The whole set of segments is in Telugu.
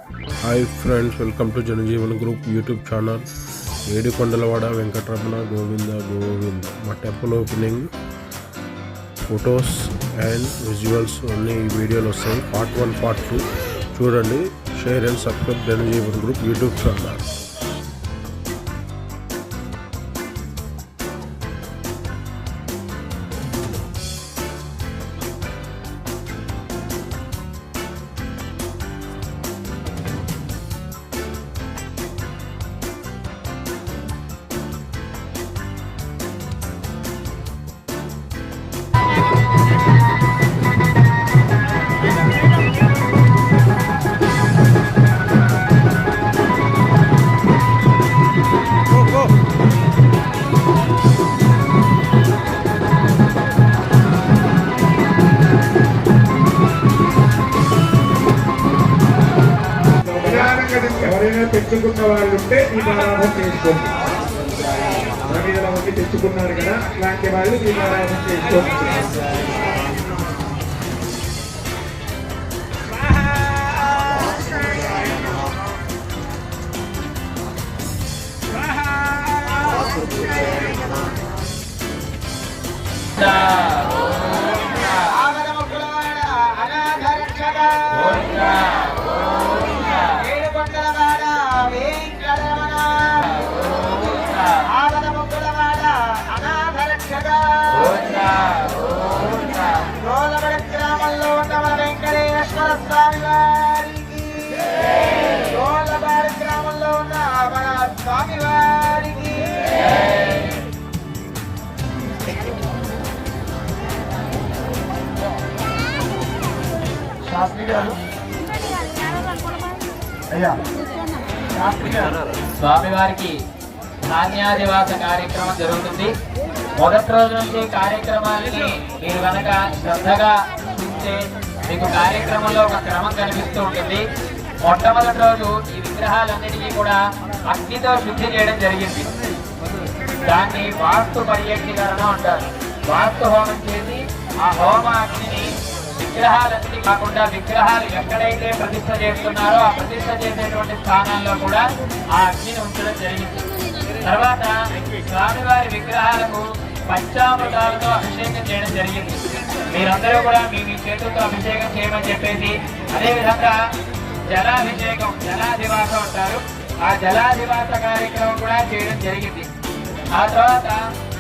Hi friends, welcome to Janajeevan group YouTube channel. ఏడుకొండలవాడ వెంకటరమణ గోవింద గోవింద. మా temple opening photos and visuals అన్నీ ఈ వీడియోలో వస్తాయి. పార్ట్ 1 పార్ట్ 2 చూడండి. Share and subscribe Janajeevan group YouTube channel. ఎవరైనా తెచ్చుకున్న వాళ్ళు ఉంటే దీపారాధన చేసుకోండి. మన మీద ఉండి తెచ్చుకున్నారు కదా, అట్లాంటి వాళ్ళు దీపారాధన చేసుకోండి. గ్రామంలో ఉన్న మన వెంకటేశ్వర స్వామి వారికి, గ్రామంలో ఉన్న మన స్వామి వారికి స్వామివారికి ధాన్యాదివాస కార్యక్రమం జరుగుతుంది. మొదటి రోజు నుంచి కార్యక్రమాన్ని మీరు కనుక శ్రద్ధగా చూస్తే మీకు కార్యక్రమంలో ఒక క్రమం కనిపిస్తూ ఉంటుంది. మొట్టమొదటి రోజు ఈ విగ్రహాలన్నిటికీ కూడా అగ్నితో శుద్ధి చేయడం జరిగింది. దాన్ని వాస్తు పర్యక్షీకరణ అంటారు. వాస్తు హోమం చేసి ఆ హోమ అగ్నిని విగ్రహాలన్నీ కాకుండా విగ్రహాలు ఎక్కడైతే ప్రతిష్ఠ చేస్తున్నారో ఆ ప్రతిష్ఠ చేసేటువంటి స్థానాల్లో కూడా ఆ అగ్నిని ఉంచడం జరిగింది. తర్వాత స్వామివారి విగ్రహాలకు పంచామృతాలతో అభిషేకం చేయడం జరిగింది. మీరందరూ కూడా మీ చేతులతో అభిషేకం చేయమని చెప్పేసి, అదేవిధంగా జలాభిషేకం, జలాధివాసం అంటారు, ఆ జలాధివాస కార్యక్రమం కూడా చేయడం జరిగింది. ఆ తర్వాత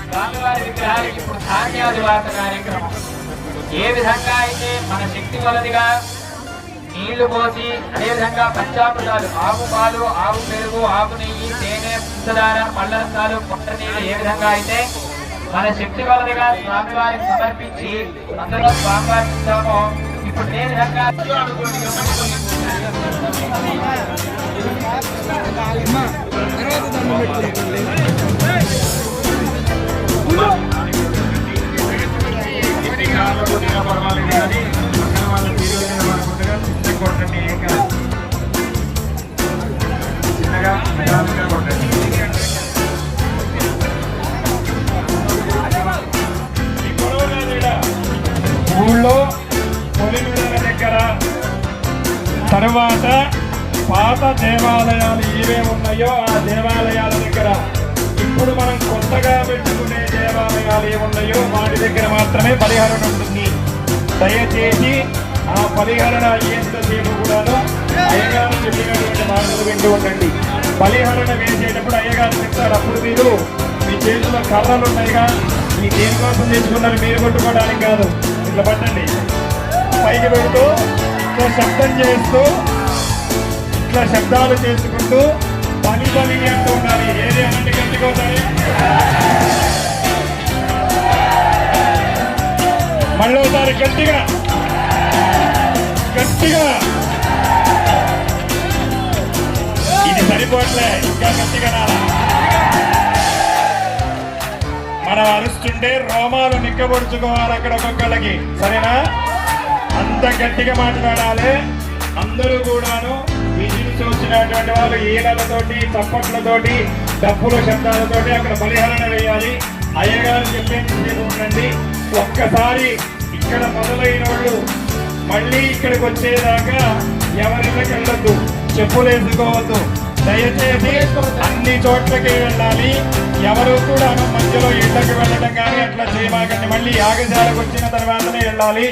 స్వామివారి విగ్రహాలకు ఇప్పుడు ధాన్యాధివాస కార్యక్రమం. ఏ విధంగా అయితే మన శక్తి కొలదిగా నీళ్లు పోసి, అదేవిధంగా పంచామృతాలు, ఆవు పాలు, ఆవు పెరుగు, ఆవు నెయ్యి, తేనె, పుచ్చదార, పళ్ళరసాలు, పొట్ట నీళ్ళు ఏ విధంగా అయితే మన శక్తి కొలదిగా స్వామివారికి సమర్పించి అందులో స్వామివారికి ఇస్తామో, ఇప్పుడు ఏ విధంగా ఊళ్ళో పొలిమేర దగ్గర తర్వాత పాత దేవాలయాలు ఏవే ఉన్నాయో ఆ దేవాలయాల దగ్గర ఇప్పుడు మనం కొత్తగా పెట్టుకునే దేవాలయాలు ఏమున్నాయో వాటి దగ్గర మాత్రమే బలిహరణ ఉంటుంది. దయచేసి ఆ బలిహరణ అయ్యేంతసేపు కూడాను అయ్యగారు చెప్పినటువంటి మాటలు వింటూ ఉండండి. బలిహరణ వేసేటప్పుడు అయ్యగారు చెప్తారు, అప్పుడు మీరు మీ చేతిలో కర్రలు ఉన్నాయిగా, మీ దేనికోసం తెచ్చుకున్నారు, మీరు కొట్టుకోవడానికి కాదు, ఇట్లా పట్టండి, పైకి పెడుతూ ఇట్లా శబ్దం చేస్తూ ఇట్లా శబ్దాలు చేసుకుంటూ పని పని అంటూ ఉండాలి. ఏది అనంటే గట్టికోతాయి. మళ్ళీసారి గట్టిగా గట్టిగా, ఇది సరిపోట్లే, ఇంకా గట్టిగా రాలా. మనం అరుస్తుంటే రోమాలు నిక్కబొడుచుకోవాలి అక్కడ ఒక్కొక్కళ్ళకి, సరేనా? అంత గట్టిగా మాట్లాడాలి. అందరూ కూడాను విజిల్ చూసినటువంటి వాళ్ళు ఈలలతోటి, చప్పట్లతోటి, డప్పుల శబ్దాలతోటి అక్కడ బలిహరణ వేయాలి. అయ్యగారు చెప్పేది ఉండండి. ఒక్కసారి ఇక్కడ మొదలైన వాళ్ళు మళ్ళీ ఇక్కడికి వచ్చేదాకా ఎవరికీ వెళ్ళొద్దు. చెప్పులు వేసుకోవద్దు. దయచేసి అన్ని చోట్లకి వెళ్ళాలి. ఎవరు కూడా మధ్యలో ఇళ్ళకి వెళ్ళడం కానీ అట్లా చేయమాకండి. మళ్ళీ యాగశాలకు వచ్చిన తర్వాతనే వెళ్ళాలి.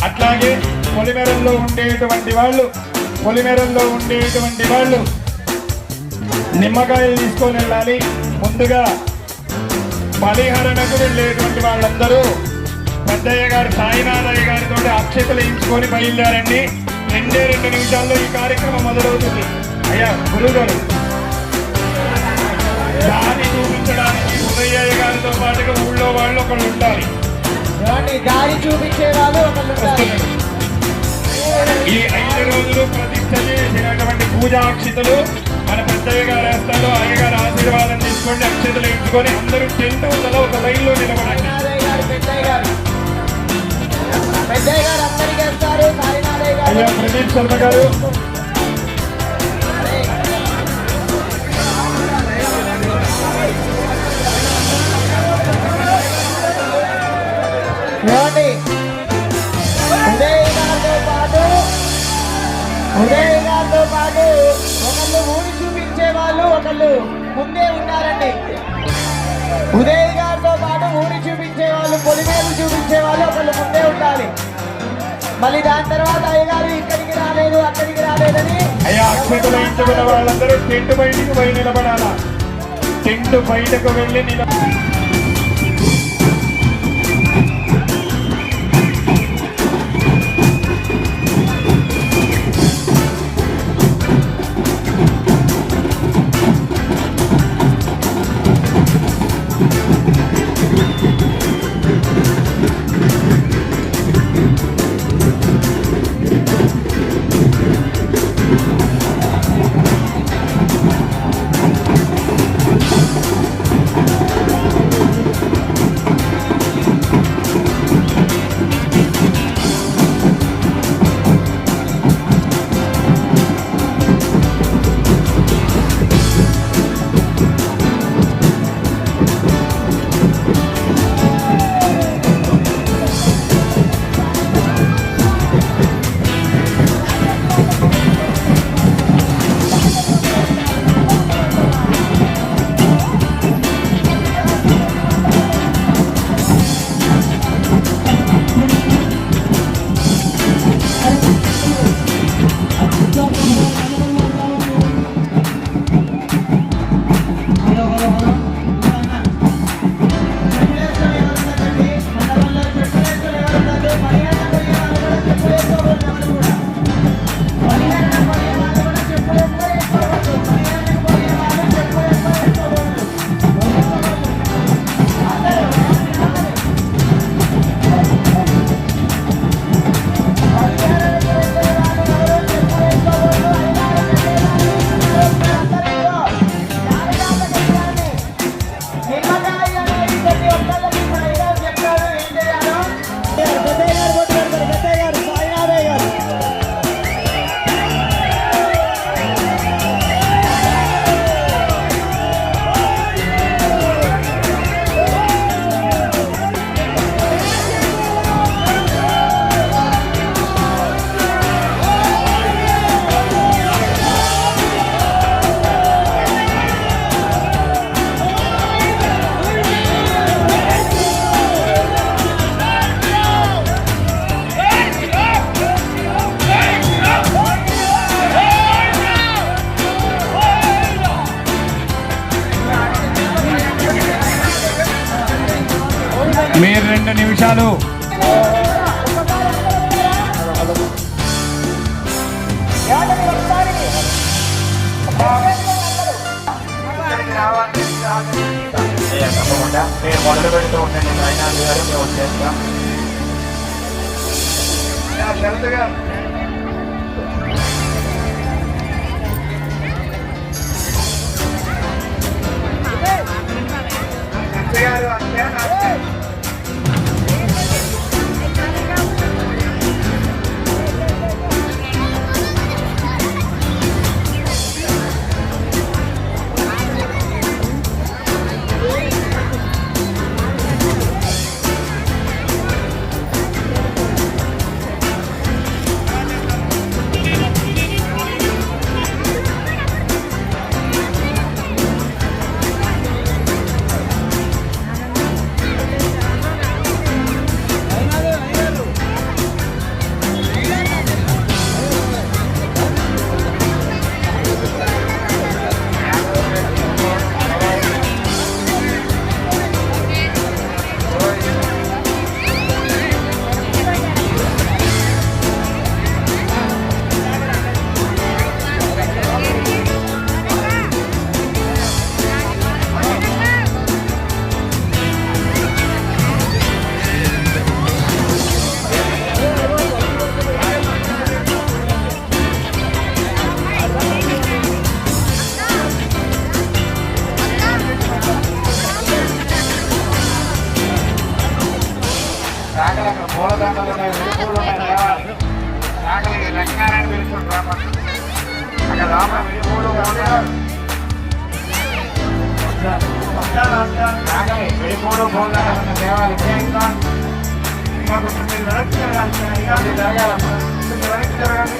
అట్లాగే పొలిమేరల్లో ఉండేటువంటి వాళ్ళు నిమ్మకాయలు తీసుకొని వెళ్ళాలి. ముందుగా బలిహరణకు వెళ్ళేటువంటి వాళ్ళందరూ పెద్దయ్య గారు సాయినాథయ్య గారితో అక్షతలు వేయించుకొని బయలుదేరండి. 2 నిమిషాల్లో ఈ కార్యక్రమం మొదలవుతుంది. అయ్యా గురువు గారు, దారి చూపించడానికి ఉదయ్య గారితో పాటుగా ఊళ్ళో వాళ్ళు ఒకళ్ళు ఉండాలి. దారి చూపించే వాళ్ళు ఒకళ్ళు. ఈ 5 రోజులు ప్రతిష్ట చేసినటువంటి పూజాక్షితలు మన పెద్దయ్య గారు వేస్తారు. అయ్యగారు ఆశీర్వాదం తీసుకోండి. అక్షతలు వేయించుకొని అందరూ టెంట్ ఉండాలి. ఒక లైన్ లో నిలబడండి. అయ్యా ప్రదీప్ శర్మ గారు, ఉదయ్ గారితో పాటు ఒకళ్ళు ఊరి చూపించే వాళ్ళు ఒకళ్ళు ముందే ఉన్నారండి. ఉదయ్ గారితో పాటు ఊరి చూపించే వాళ్ళు, పొలిమేలు చూపించే వాళ్ళు ఒకళ్ళు ముందే ఉండాలి. మళ్ళీ దాని తర్వాత అయ్యగారు ఇక్కడికి రాలేదు అక్కడికి రాలేదని అయ్యా అక్షతలు వేయించుకున్న వాళ్ళందరూ టెంట్ బయటికి పోయి నిలబడాలా. టెంట్ బయటకు వెళ్ళి మీరు 2 నిమిషాలు తప్పకుండా మీరు మొదలు పెడుతూ ఉండండి. సాయినాథ్ గారు మేము వచ్చేస్తాం. వెళ్ళిపోవడం పోవాలన్న దేవాలి ఇంకా కొంచెం మీరు వెనక్కి జరగాలి, వెనక్కి జరగండి.